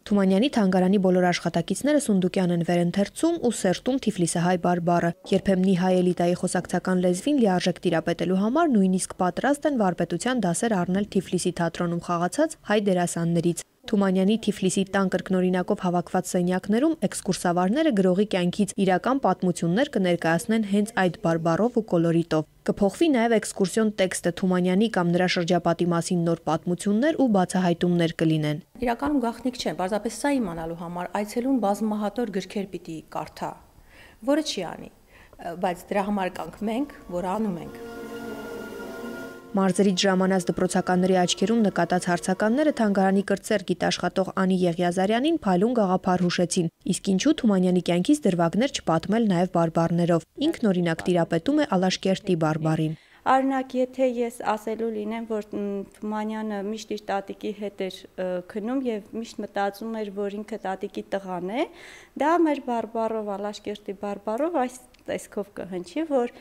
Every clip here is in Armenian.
Թումանյանի թանգարանի բոլոր աշխատակիցները Սունդուկյան են վերընթերցում ու սերտում Թիֆլիսահայ բարբառը։ Երբեմնի հայ էլիտայի խոսակցական լեզվին լիարժեք տիրապետելու համար նույնիսկ պատրաստ են վարպետության դասեր առնել Թիֆլիսի թատրոնում խաղացած հայ դերասաններից։ Թումանյանի Թիֆլիսի տան կրկնօրինակով հավաքված սենյակներում էքսկուրսավարները գրողի կյանքից իրական պատմություններ կներկայացնեն հենց այդ բարբառով ու կոլորիտով։ Կփոխվի նաև էքսկուրսիոն տեքստը, Թումանյանի կամ նրա շրջապատի մասին նոր պատմություններ ու բացահայտումներ կլինեն։ Իրականում գաղտնիք չէ, պարզապես սա իմանալու համար այցելուն բազմահատոր գրքեր պիտի կարդա, որը չի անի, բայց դրա համար կանք մենք, որ անում ենք։ Մարզերից ժամանած դպրոցականների աչքերում նկատած հարցականները թանգարանի կրտսեր գիտաշխատող Անի Եղիազարյանին փայլուն գաղափար հուշեցին, իսկ ինչու Թումանյանի կյանքից դրվագներ չպատմել նաև բարբառներով։ Ինքն օրինակ տիրապետում է Ալաշկերտի բարբառին։ Օրինակ, եթե ես ասելու լինեմ, որ Թումանյանը միշտ իր տատիկի հետ էր քնում եւ միշտ մտածում էր, որ ինքը տատիկի տղան է, դա մեր բարբառով, Ալաշկերտի բարբառով այս տեսքով կհնչի, որ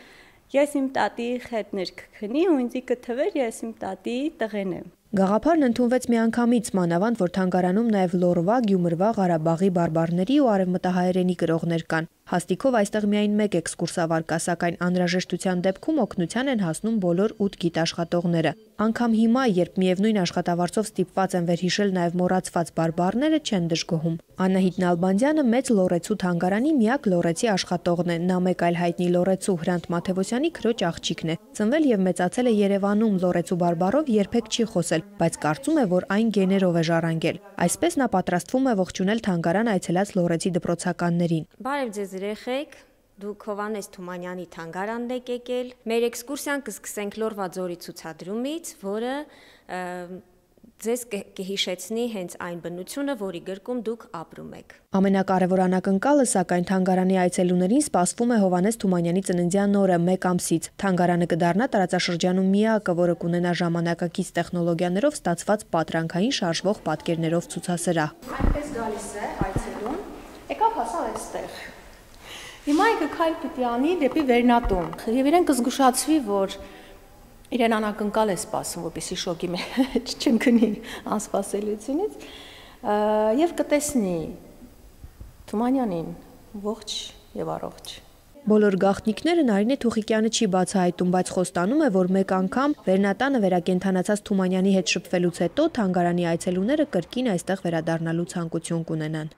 ես իմ տատիի հետ ներքքնի ու ինձ կթվեր ես իմ տատիի տղեն եմ։ Գաղափարն ընդունվեց միանգամից, մանավանդ որ թանգարանում նաև Լոռվա, Գյումրվա, Ղարաբաղի բարբառների ու արևմտահայերենի գրողներ կան։ Հաստիքով այստեղ միայն մեկ էքսկուրսավար կա, սակայն անհրաժեշտության դեպքում օգնության են հասնում բոլոր 8 գիտաշխատողները։ Անկամ հիմա, երբ միևնույն աշխատավարձով ստիպված են վերհիշել նաև մոռացված բարբառները, չեն դժգոհում։ Անահիտ Նալբանդյանը մեծ լոռեցու թանգարանի միակ լոռեցի աշխատողն է։ Նա մեկ այլ հայտնի լոռեցու Հրանտ Մաթևոսյանի քրոջ աղջիկն է։ Ծնվել եւ մեծացել է Երևանում, լոռեցու բարբառով երբեք չի խոսել, բայց կարծում է, որ այն գեներով է ժառանգել։ Այսպես նա պատրաստվում է ողջունել թանգարան այցելած լոռեցի դպրոցականներին։ Բարև ձեզ երեխեք, դուք Հովհաննես Թումանյանի թանգարանն եք եկել։ Մեր էքսկուրսիան կսկսենք Լոռվա ձորի ցուցադրումից, որը ձեզ կհիշեցնի հենց այն բնությունը, որի գրկում դուք ապրում եք։ Ամենակարևոր անակնկալը, սակայն թանգարանի այցելուներին սպասվում է Հովհաննես Թումանյանի ծննդյան օրը 1 ամսից։ Թանգարանը կդառնա տարածաշրջանում միակը, որը կունենա ժամանակակից տեխնոլոգիաներով ստացված պատրանքային շարժվող պատկերներով ցուցասրահ։ Այնպես գալիս է այցելուն, եկավ հասավ այստեղ։ Հիմա ինքը քայլ պիտի անի դեպի վերնատուն։ Եվ իրեն կզգուշացվի, որ իրեն անակնկալ է սպասում, որպեսզի շոկի մեջ չընկնի անսպասելիությունից, եւ կտեսնի Թումանյանին ողջ եւ առողջ։ Բոլոր գաղտնիքները Նարինե Թուխիկյանը չի բացահայտում, բայց խոստանում է, որ մեկ անգամ վերնատանը վերակենդանացած Թումանյանի հետ շփվելուց հետո թանգարանի այցելուները կրկին այստեղ վերադառնալու ցանկություն կունենան։